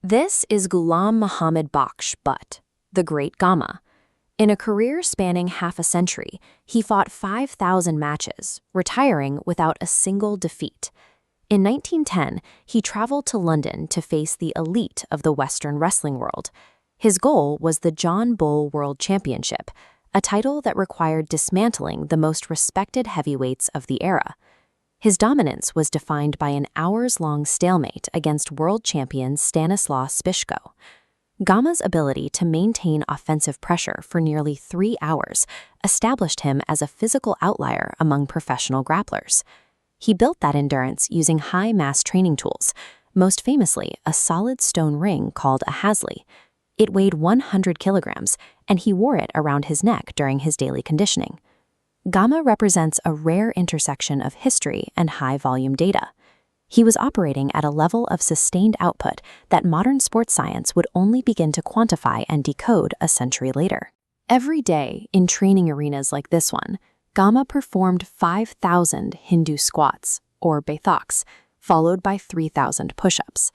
This is Ghulam Muhammad Bakhsh Butt, the Great Gama. In a career spanning half a century, he fought 5,000 matches, retiring without a single defeat. In 1910, he traveled to London to face the elite of the Western wrestling world. His goal was the John Bull World Championship, a title that required dismantling the most respected heavyweights of the era. His dominance was defined by an hours-long stalemate against world champion Stanislaw Spiszko. Gama's ability to maintain offensive pressure for nearly 3 hours established him as a physical outlier among professional grapplers. He built that endurance using high-mass training tools, most famously a solid stone ring called a hasley. It weighed 100 kilograms, and he wore it around his neck during his daily conditioning. Gama represents a rare intersection of history and high-volume data. He was operating at a level of sustained output that modern sports science would only begin to quantify and decode a century later. Every day, in training arenas like this one, Gama performed 5,000 Hindu squats, or Baithaks, followed by 3,000 push-ups.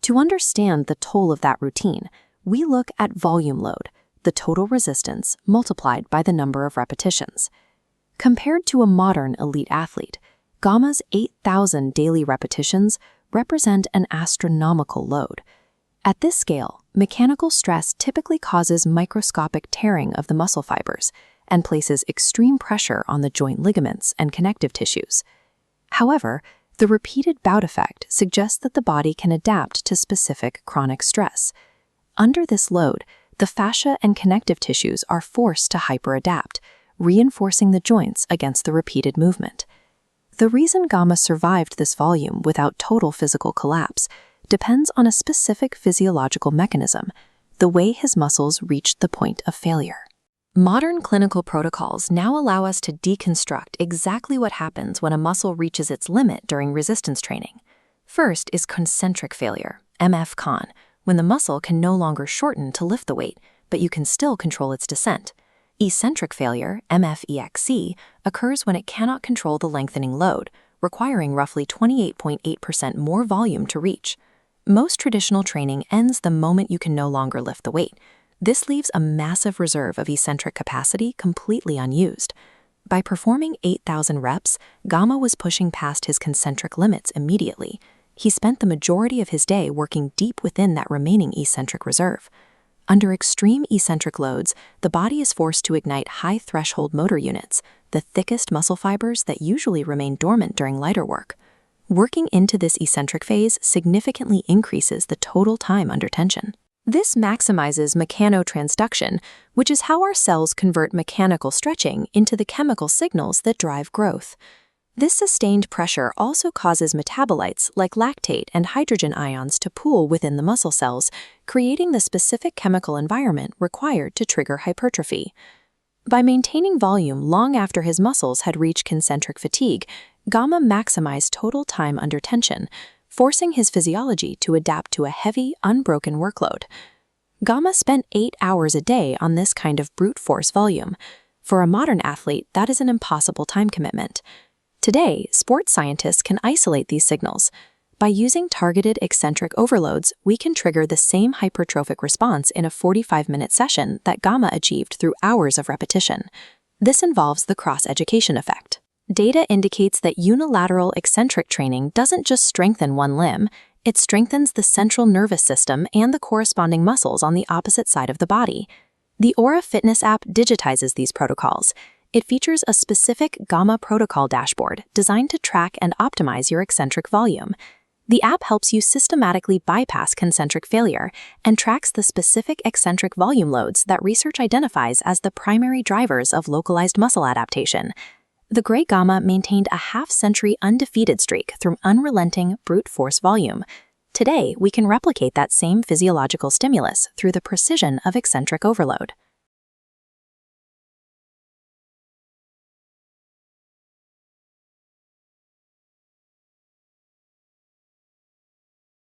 To understand the toll of that routine, we look at volume load, the total resistance multiplied by the number of repetitions. Compared to a modern elite athlete, Gama's 8,000 daily repetitions represent an astronomical load. At this scale, mechanical stress typically causes microscopic tearing of the muscle fibers and places extreme pressure on the joint ligaments and connective tissues. However, the repeated bout effect suggests that the body can adapt to specific chronic stress. Under this load, the fascia and connective tissues are forced to hyperadapt, reinforcing the joints against the repeated movement. The reason Gama survived this volume without total physical collapse depends on a specific physiological mechanism, the way his muscles reached the point of failure. Modern clinical protocols now allow us to deconstruct exactly what happens when a muscle reaches its limit during resistance training. First is concentric failure, MF-con, when the muscle can no longer shorten to lift the weight, but you can still control its descent. Eccentric failure, MFEXC, occurs when it cannot control the lengthening load, requiring roughly 28.8% more volume to reach. Most traditional training ends the moment you can no longer lift the weight. This leaves a massive reserve of eccentric capacity completely unused. By performing 8,000 reps, Gama was pushing past his concentric limits immediately. He spent the majority of his day working deep within that remaining eccentric reserve. Under extreme eccentric loads, the body is forced to ignite high-threshold motor units, the thickest muscle fibers that usually remain dormant during lighter work. Working into this eccentric phase significantly increases the total time under tension. This maximizes mechanotransduction, which is how our cells convert mechanical stretching into the chemical signals that drive growth. This sustained pressure also causes metabolites like lactate and hydrogen ions to pool within the muscle cells, creating the specific chemical environment required to trigger hypertrophy. By maintaining volume long after his muscles had reached concentric fatigue, Gama maximized total time under tension, forcing his physiology to adapt to a heavy, unbroken workload. Gama spent 8 hours a day on this kind of brute force volume. For a modern athlete, that is an impossible time commitment. Today, sports scientists can isolate these signals. By using targeted eccentric overloads, we can trigger the same hypertrophic response in a 45-minute session that Gama achieved through hours of repetition. This involves the cross-education effect. Data indicates that unilateral eccentric training doesn't just strengthen one limb, it strengthens the central nervous system and the corresponding muscles on the opposite side of the body. The AuraFitness app digitizes these protocols. It features a specific Gama protocol dashboard designed to track and optimize your eccentric volume. The app helps you systematically bypass concentric failure and tracks the specific eccentric volume loads that research identifies as the primary drivers of localized muscle adaptation. The Great Gama maintained a half-century undefeated streak through unrelenting brute force volume. Today, we can replicate that same physiological stimulus through the precision of eccentric overload.